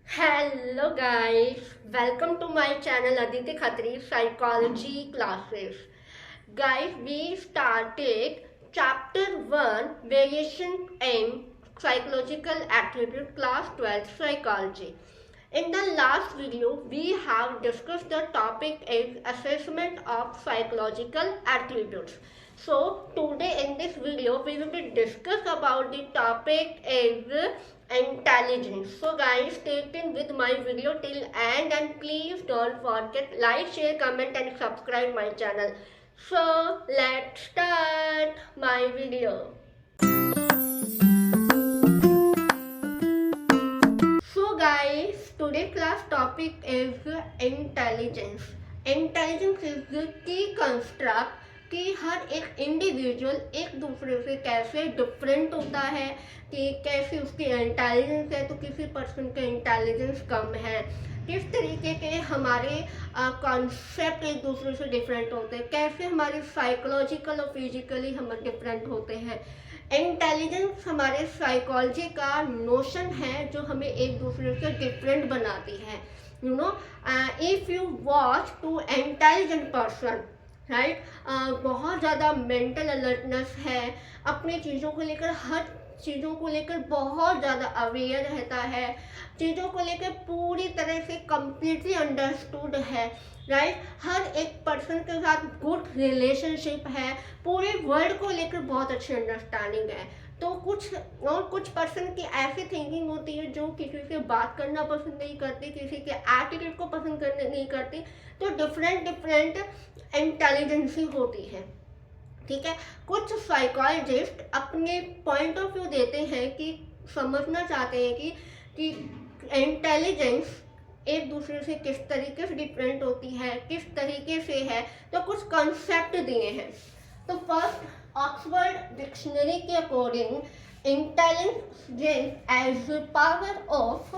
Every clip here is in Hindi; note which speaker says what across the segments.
Speaker 1: Hello guys, welcome to my channel Aditi Khatri Psychology Classes. Guys, we started chapter 1 Variation in Psychological Attribute class 12th Psychology. In the last video, we have discussed the topic is assessment of psychological attributes. So today in this video, we will be discuss about the topic is intelligence. So guys, stay tuned with my video till end and please don't forget like, share, comment and subscribe my channel. So let's start my video. So guys, today class topic is intelligence. Intelligence is the key construct कि हर एक इंडिविजुअल एक दूसरे से कैसे डिफरेंट होता है, कि कैसे उसकी इंटेलिजेंस है तो किसी पर्सन का इंटेलिजेंस कम है, किस तरीके के हमारे कॉन्सेप्ट एक दूसरे से डिफरेंट होते हैं, कैसे हमारे साइकोलॉजिकल और फिजिकली हम डिफरेंट होते हैं। इंटेलिजेंस हमारे साइकोलॉजी का नोशन है जो हमें एक दूसरे से डिफरेंट बनाती है। You know, if you watch to intelligent person, right, बहुत ज़्यादा मेंटल अलर्टनेस है, अपनी चीज़ों को लेकर हर चीज़ों को लेकर बहुत ज़्यादा अवेयर रहता है, चीज़ों को लेकर पूरी तरह से कम्प्लीटली अंडरस्टूड है, राइट, हर एक पर्सन के साथ गुड रिलेशनशिप है, पूरे वर्ल्ड को लेकर बहुत अच्छी अंडरस्टैंडिंग है। तो कुछ पर्सन की ऐसी थिंकिंग होती है जो किसी से बात करना पसंद नहीं करती, किसी के एटीट्यूड को पसंद करने नहीं करती। तो डिफरेंट इंटेलिजेंसी होती है, ठीक है। कुछ साइकोलॉजिस्ट अपने पॉइंट ऑफ व्यू देते हैं कि समझना चाहते हैं कि इंटेलिजेंस एक दूसरे से किस तरीके से डिफरेंट होती है, किस तरीके से है। तो कुछ कंसेप्ट दिए हैं। तो फर्स्ट, ऑक्सफोर्ड डिक्शनरी के according intelligence as power of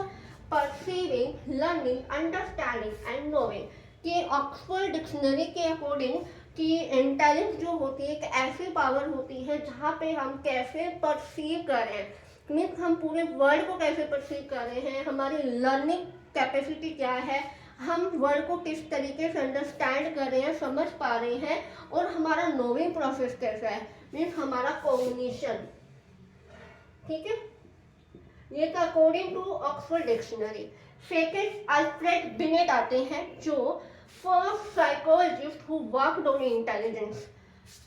Speaker 1: perceiving, learning, understanding and knowing. कि ऑक्सफोर्ड डिक्शनरी के अकॉर्डिंग कि इंटेलिजेंस जो होती है एक ऐसी पावर होती है जहाँ पे हम कैसे परसीव कर रहे हैं, मीन्स हम पूरे वर्ल्ड को कैसे परसीव कर रहे हैं, हमारी लर्निंग कैपेसिटी क्या है, हम वर्ल्ड को किस तरीके से अंडरस्टैंड कर रहे हैं, समझ पा रहे हैं, और हमारा नोविंग प्रोसेस कैसा है, मीन्स हमारा कॉग्निशन, ठीक है। ये था according to Oxford dictionary. Second, Alfred Binet आते हैं जो first psychologist who worked on intelligence.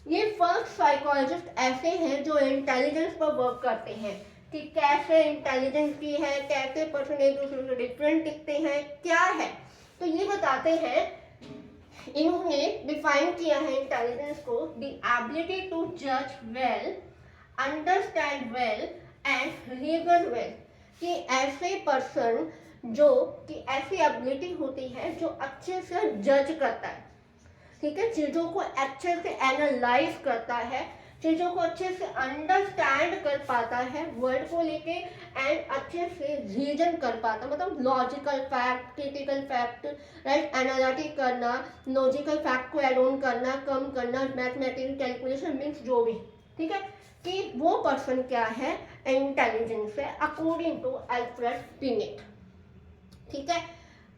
Speaker 1: ये फर्स्ट साइकोलॉजिस्ट ऐसे हैं जो इंटेलिजेंस पर वर्क करते हैं कि कैसे इंटेलिजेंस की है, कैसे पर्सन एक दूसरे से डिफरेंट दिखते हैं, क्या है। तो ये बताते हैं, इन्होंने डिफाइन किया है इंटेलिजेंस को, द एबिलिटी टू जज well, understand well and reason well. कि ऐसे पर्सन जो कि ऐसी एबिलिटी होती है जो अच्छे से जज करता है, ठीक है, चीज़ों को अच्छे से एनालाइज करता है, चीज़ों को अच्छे से अंडरस्टैंड कर पाता है वर्ड को लेके, एंड अच्छे से रीजन कर पाता, मतलब logical fact, critical fact, right, analytic करना, लॉजिकल फैक्ट को एड ऑन करना, कम करना, मैथमेटिकल कैलकुलेशन, मीन्स जो भी, ठीक है, कि वो पर्सन क्या है, इंटेलिजेंस है अकॉर्डिंग टू अल्फ्रेड बिनेट, ठीक है।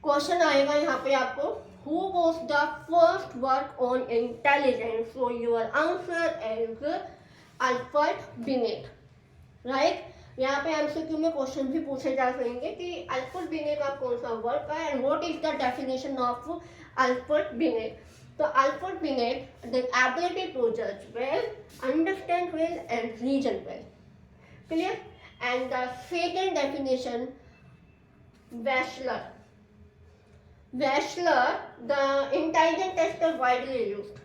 Speaker 1: क्वेश्चन आएगा यहाँ पे आपको, who was the first work on intelligence, so your answer is Alfred beneath, right. यहाँ पे एमसीक्यू में क्वेश्चन भी पूछे जा सकेंगे कि अल्फ्रेड बिनेट का कौन सा वर्क है and what is the definition of Alfred Binet. तो Alfred Binet, the ability to जज well, understand well and reason well, clear. And the second definition, Wechsler. Wechsler, the intelligent test is widely used.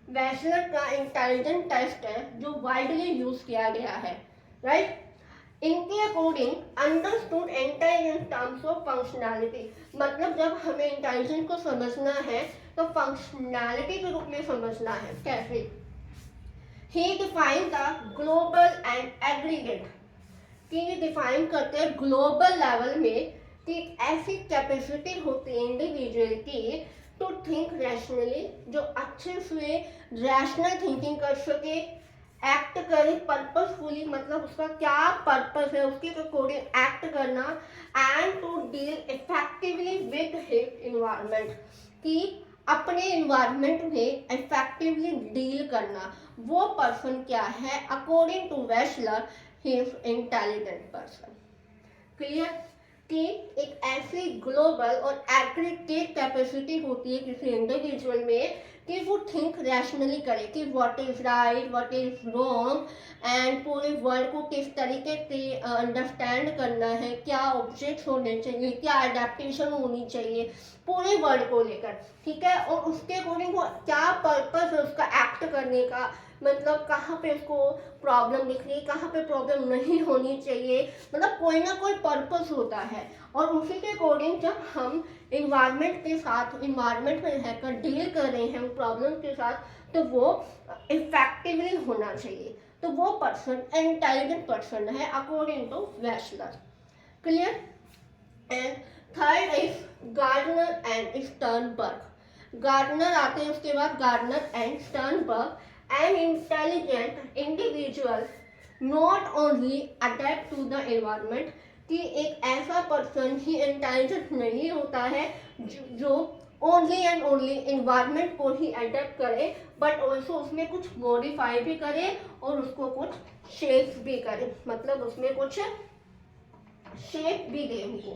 Speaker 1: Wechsler का इंटेलिजेंट टेस्ट है जो वाइडली यूज किया गया है, राइट। इनके according understood intelligence terms of functionality, मतलब जब हमें इंटेलिजेंस को समझना है तो फंक्शनैलिटी के रूप में समझना है। कैसे? He define the global and aggregate, कि डिफाइन करते हैं ग्लोबल लेवल में कि ऐसी कैपेसिटी होती है इंडिविजुअल की टू थिंक रैशनली, जो अच्छे से रैशनल थिंकिंग कर सके, एक्ट करे पर्पसफुली, मतलब उसका क्या पर्पस है उसके अकॉर्डिंग एक्ट करना, and to deal effectively with his environment, कि अपने इन्वायरमेंट में इफेक्टिवली डील करना, वो पर्सन क्या है according to Wechsler, he is intelligent person. Clear? कि एक ऐसी ग्लोबल और एग्रीगेट कैपेसिटी होती है किसी इंडिविजुअल में कि वो थिंक रैशनली करे कि what is right, what is wrong, and पूरे वर्ल्ड को किस तरीके से अंडरस्टैंड करना है, क्या ऑब्जेक्ट्स होने चाहिए, क्या अडेप्टेशन होनी चाहिए पूरे वर्ल्ड को लेकर, ठीक है। और उसके अकॉर्डिंग वो क्या पर्पस है उसका एक्ट करने का, मतलब कहाँ पे उसको प्रॉब्लम दिख रही है, कहाँ पे प्रॉब्लम नहीं होनी चाहिए, मतलब कोई ना कोई पर्पस होता है। और उसी के अकॉर्डिंग जब हम इन्वायरमेंट के साथ, इन्वायरमेंट में रहकर डील कर रहे हैं प्रॉब्लम के साथ, तो वो इफेक्टिवली होना चाहिए। तो वो पर्सन इंटेलिजेंट पर्सन है according to Wechsler. Clear? And third is Gardner and Sternberg. Gardner आते हैं उसके बाद, Gardner and Sternberg, an intelligent individual not only adapt to the environment, कि एक ऐसा पर्सन ही इंटेलिजेंट नहीं होता है जो ओनली एंड ओनली इन्वायरमेंट को ही अडेप्ट करे, बट ऑल्सो उसमें कुछ मॉडिफाई भी करे और उसको कुछ शेप भी करे, मतलब उसमें कुछ शेप भी दे उनको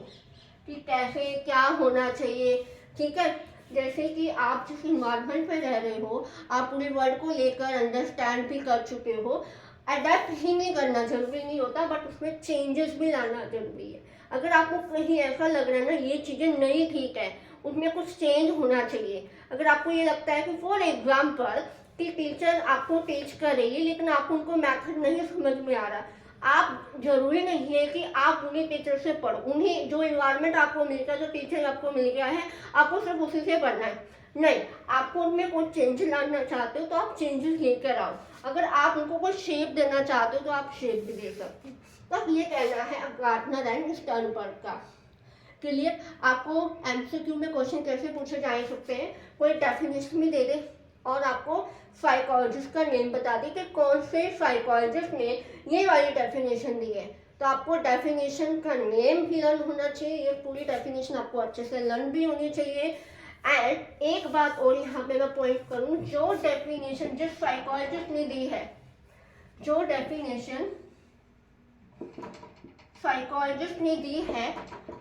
Speaker 1: कि कैसे क्या होना चाहिए, ठीक है। जैसे कि आप जिस इन्वायरमेंट में रह रहे हो, आप पूरे वर्ल्ड को लेकर अंडरस्टैंड भी कर चुके हो, अडेप्ट ही नहीं करना जरूरी नहीं होता, बट उसमें चेंजेस भी लाना जरूरी है। अगर आपको कहीं ऐसा लग रहा है ना ये चीज़ें नहीं ठीक है, उसमें कुछ चेंज होना चाहिए, अगर आपको ये लगता है कि फॉर एग्जाम्पल कि टीचर आपको टीच कर रही है लेकिन आपको उनको मैथड नहीं समझ में आ रहा, आप जरूरी नहीं है कि आप उन्हीं टीचर से पढ़ो, उन्हीं जो इन्वायरमेंट आपको मिल गया, जो टीचर आपको मिल गया है, आपको सिर्फ उसी से पढ़ना है। नहीं, आपको उनमें कोई चेंज लाना चाहते हो तो आप चेंजेस लेकर आओ, अगर आप उनको कोई शेप देना चाहते हो तो आप शेप भी दे सकते हो। तो ये कहना है गार्डनर एंड स्टर्नबर्ग का। क्लियर? आपको एमसीक्यू में क्वेश्चन कैसे पूछे जा सकते हैं, कोई डेफिनेशन भी दे दे और आपको साइकोलॉजिस्ट का नेम बता दी कि कौन से साइकोलॉजिस्ट ने ये वाली डेफिनेशन दी है, तो आपको डेफिनेशन का नेम भी लर्न होना चाहिए, ये पूरी डेफिनेशन आपको अच्छे से लर्न भी होनी चाहिए। एंड एक बात और यहाँ पे मैं पॉइंट करूँ, जो डेफिनेशन जिस साइकोलॉजिस्ट ने दी है, जो डेफिनेशन साइकोलॉजिस्ट ने दी है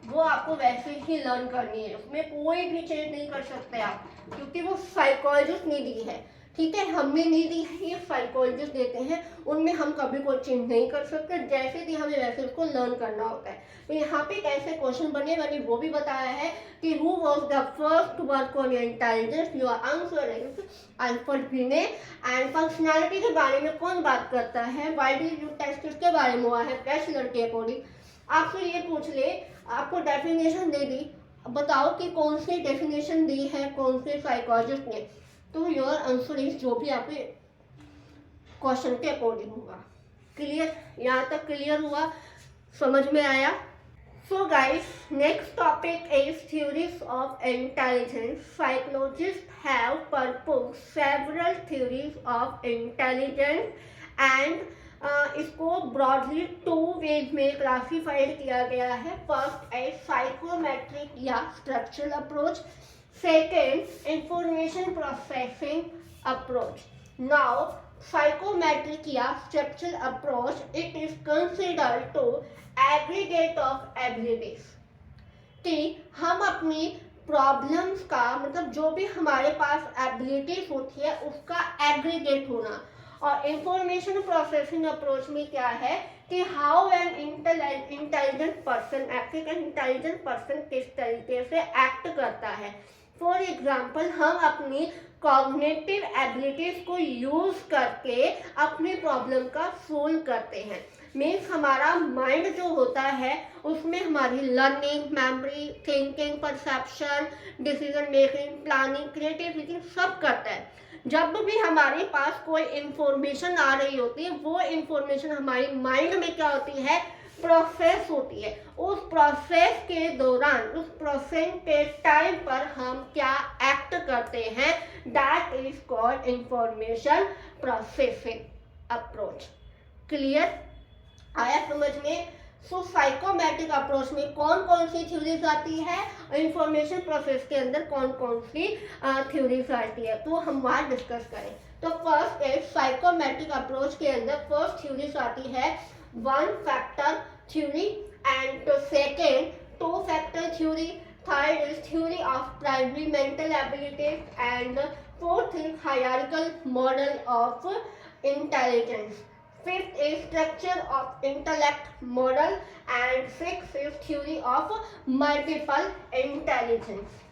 Speaker 1: वो आपको वैसे ही लर्न करनी है, उसमें कोई भी चेंज नहीं कर सकते आप, क्योंकि वो साइकोलॉजिस्ट ने दी है, ठीक है। हमने नहीं दी है, ये साइकोलॉजिस्ट देते हैं, उनमें हम कभी कोई चेंज नहीं कर सकते, जैसे दी हमें वैसे उसको लर्न करना होता है। तो यहाँ पे कैसे क्वेश्चन बने मैंने वो भी बताया है कि who was the first work on intelligence, your answer is Alfred बिने। एंड फंक्शनैलिटी के बारे में कौन बात करता है, व्हाई डिड यू टेस्ट, किसके बारे में हुआ है, वेस्लर के अकॉर्डिंग। आपसे ये पूछ ले, आपको डेफिनेशन दे दी, बताओ कि कौन सी डेफिनेशन दी है कौन से साइकोलॉजिस्ट ने, तो योर आंसर इज जो भी आपके क्वेश्चन के अकॉर्डिंग होगा। क्लियर? यहाँ तक क्लियर हुआ, समझ में आया? So guys, next topic is theories of intelligence. Psychologist have propose several theories of intelligence and इसको ब्रॉडली 2 वेज में क्लासिफाइड किया गया है। फर्स्ट है साइकोमेट्रिक या structural approach, second information processing approach. Now psychometric या structural approach, it is considered to aggregate of abilities, कि हम अपनी प्रॉब्लम्स का मतलब जो भी हमारे पास एबिलिटीज होती है उसका एग्रीगेट होना। और इंफॉर्मेशन प्रोसेसिंग अप्रोच में क्या है कि how an intelligent person act, intelligent person किस तरीके से एक्ट करता है। फॉर एग्जाम्पल, हम अपनी कॉग्निटिव एबिलिटीज को यूज करके अपनी प्रॉब्लम का सोल्व करते हैं। मीन्स हमारा माइंड जो होता है उसमें हमारी learning, memory, thinking, perception, decision making, planning, creativity सब करता है। जब भी हमारे पास कोई इंफॉर्मेशन आ रही होती है वो इंफॉर्मेशन हमारी माइंड में क्या होती है, प्रोसेस होती है। उस प्रोसेस के दौरान, उस प्रोसेस के टाइम पर हम क्या एक्ट करते हैं, that is called information processing. Approach. Clear? आया समझ में? सो साइकोमेट्रिक अप्रोच में कौन कौन सी थ्योरीज आती है और इंफॉर्मेशन प्रोसेस के अंदर कौन कौन सी थ्योरीज आती है, तो हम वहाँ डिस्कस करें। तो फर्स्ट है साइकोमेट्रिक अप्रोच के अंदर फर्स्ट थ्योरीज आती है one factor theory, and second two factor theory, third is theory of primary mental abilities, and fourth is hierarchical model of intelligence, fifth is structure of intellect model, and sixth is theory of multiple intelligence।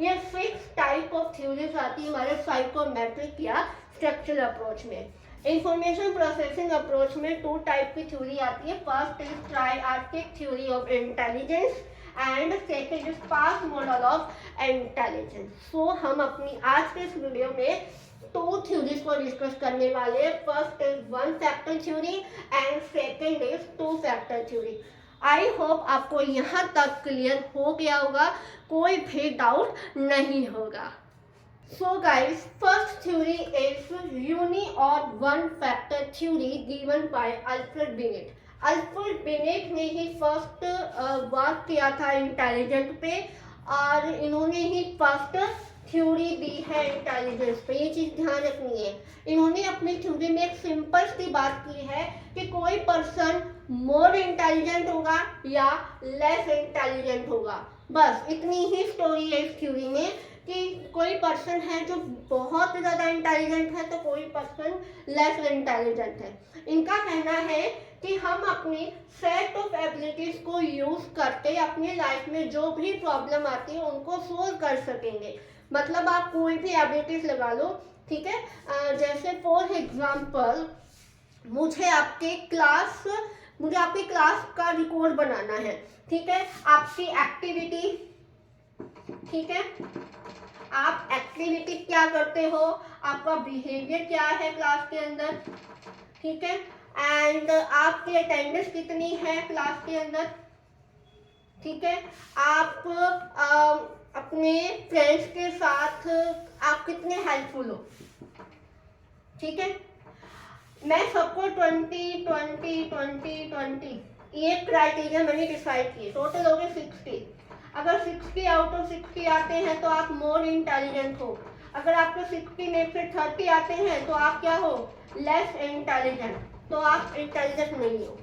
Speaker 1: ये 6 टाइप ऑफ थ्योरीज आती है हमारे साइकोमेट्रिक या स्ट्रक्चरल अप्रोच में। इंफॉर्मेशन प्रोसेसिंग अप्रोच में 2 टाइप की थ्योरी आती है। First is triarchic theory of intelligence and second is PASS model of intelligence. So हम अपनी आज के इस वीडियो में 2 थ्योरीज को डिस्कस करने वाले हैं। First is one factor theory and second is two factor theory. I hope आपको यहाँ तक क्लियर हो गया होगा, कोई भी डाउट नहीं होगा। So guys, first theory is uni और one factor theory given by Alfred Binet. Alfred Binet ने ही फर्स्ट वर्क किया था इंटेलिजेंट पे, और इन्होंने ही फर्स्ट थ्योरी दी है इंटेलिजेंस पे। ये चीज ध्यान रखनी है। इन्होंने अपनी थ्योरी में एक सिंपल सी बात की है कि कोई पर्सन मोर इंटेलिजेंट होगा या लेस इंटेलिजेंट होगा, बस इतनी ही स्टोरी है इस थ्योरी में कि कोई पर्सन है जो बहुत ज़्यादा इंटेलिजेंट है तो कोई पर्सन लेस इंटेलिजेंट है। इनका कहना है कि हम अपनी सेट ऑफ एबिलिटीज को यूज करके अपनी लाइफ में जो भी प्रॉब्लम आती है उनको सोल्व कर सकेंगे। मतलब आप कोई भी एबिलिटीज लगा लो, ठीक है। जैसे फॉर एग्जाम्पल मुझे आपकी क्लास का रिकॉर्ड बनाना है, ठीक है। आपकी एक्टिविटी, ठीक है, आप एक्टिविटी क्या करते हो, आपका बिहेवियर क्या है क्लास के अंदर, ठीक है, एंड आपकी अटेंडेंस कितनी है क्लास के अंदर, ठीक है, आप अपने फ्रेंड्स के साथ आप कितने हेल्पफुल हो, ठीक है। मैं सबको 20 ये क्राइटेरिया मैंने डिसाइड किए, टोटल हो गए 60। अगर 60 आउट ऑफ 60 आते हैं तो आप मोर इंटेलिजेंट हो। अगर आपको 60 में से 30 आते हैं तो आप क्या हो, लेस इंटेलिजेंट, तो आप इंटेलिजेंट नहीं हो।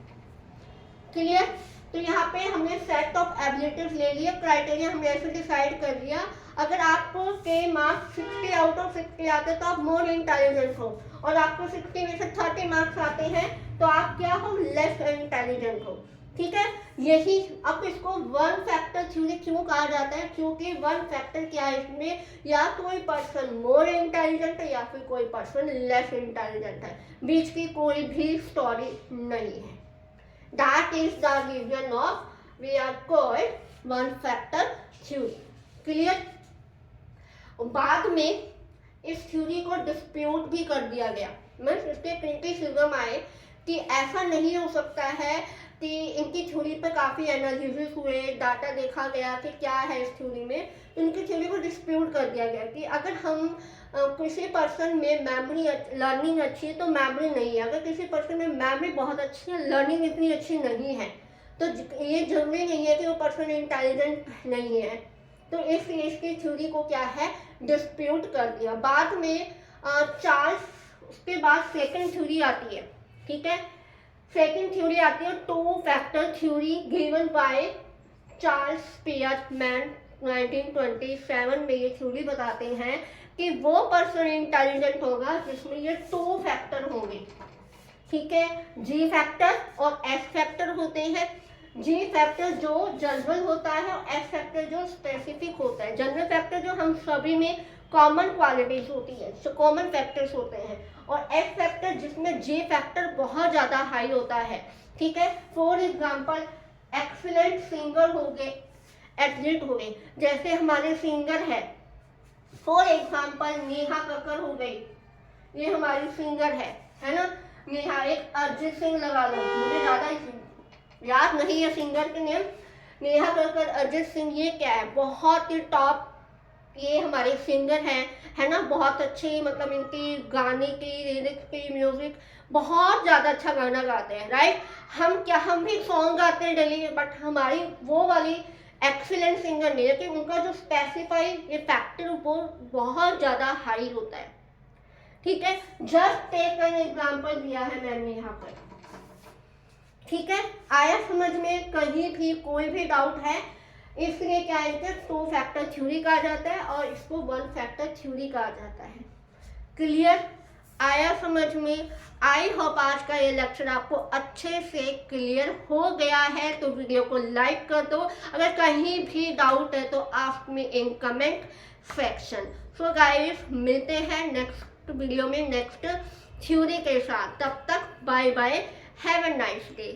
Speaker 1: क्लियर? तो यहाँ पे हमने सेट ऑफ एबिलिटीज ले लिया, क्राइटेरिया हमने ऐसे डिसाइड कर लिया। अगर आपको के मार्क्स 60 आउट ऑफ 60 आते हैं तो आप मोर इंटेलिजेंट हो, और आपको 60 में से 30 मार्क्स आते हैं तो आप क्या हो, लेस इंटेलिजेंट हो, ठीक है। यही अब इसको वन फैक्टर थ्योरी क्यों कहा जाता है, क्योंकि वन फैक्टर क्या है, इसमें या कोई पर्सन मोर इंटेलिजेंट है या फिर कोई पर्सन लेस इंटेलिजेंट है, बीच की कोई भी स्टोरी नहीं है। That is the reason of we are called one factor theory। Clear? बाद में इस थ्योरी को डिस्प्यूट भी कर दिया गया, मीन्स इसके क्रिटिसिज्म आए कि ऐसा नहीं हो सकता है कि इनकी थ्योरी पर काफ़ी एनालिसिस हुए, डाटा देखा गया कि क्या है इस थ्योरी में, तो इनकी थ्योरी को डिस्प्यूट कर दिया गया कि अगर हम किसी पर्सन में मेमोरी लर्निंग अच्छी है तो मेमोरी नहीं है, अगर किसी पर्सन में मेमोरी बहुत अच्छी है, लर्निंग इतनी अच्छी नहीं है, तो ये जरूरी नहीं है कि वो पर्सन इंटेलिजेंट नहीं है। तो इसकी थ्योरी को क्या है, डिस्प्यूट कर दिया। बाद में चार्ल्स, उसके बाद सेकंड थ्योरी आती है, ठीक है। सेकंड थ्योरी आती है two factor theory given by Charles Spearman 1927 में। ये थ्योरी बताते हैं कि वो पर्सन इंटेलिजेंट होगा जिसमें ये 2 फैक्टर होंगे, ठीक है। जी फैक्टर और एस फैक्टर होते हैं। जी फैक्टर जो जनरल होता है और एस फैक्टर जो स्पेसिफिक होता है। जनरल फैक्टर जो हम सभी में कॉमन क्वालिटीज होती है, जो कॉमन फैक्टर्स होते हैं, और एस फैक्टर जिसमें जी फैक्टर बहुत ज़्यादा हाई होता है, ठीक है। फॉर एग्जाम्पल एक्सीलेंट सिंगर हो गए, एथलीट हो गए, जैसे हमारे सिंगर है, फॉर एग्जाम्पल नेहा कक्कर हो गई, ये हमारी सिंगर है ना, नेहा। एक अरिजीत सिंह लगा लो, मुझे ज़्यादा याद नहीं है सिंगर के नेम, नेहा कक्कर, अरिजीत सिंह, ये क्या है, बहुत ही टॉप ये हमारे सिंगर हैं, है ना, बहुत अच्छे, मतलब इनकी गाने की लिरिक्स की म्यूजिक बहुत ज़्यादा अच्छा गाना गाते हैं, राइट। हम भी सॉन्ग गाते हैं डेली, बट हमारी वो वाली एक्सीलेंट सिंगर नहीं है कि उनका जो स्पेसिफाई ये फैक्टर वो बहुत ज़्यादा हाई होता है, ठीक है। जस्ट टेक एन एग्जाम्पल दिया है मैंने यहाँ पर, ठीक है। आया समझ में, कहीं भी कोई भी डाउट है, इसलिए क्या है कि 2 फैक्टर थ्योरी कहा जाता है और इसको 1 फैक्टर थ्योरी कहा जाता है। क्लियर, आया समझ में। आई होप आज का ये लेक्चर आपको अच्छे से क्लियर हो गया है, तो वीडियो को लाइक कर दो। अगर कहीं भी डाउट है तो ask me in comment section. So guys, मिलते हैं नेक्स्ट वीडियो में नेक्स्ट थ्योरी के साथ। तब तक bye bye, have a nice day.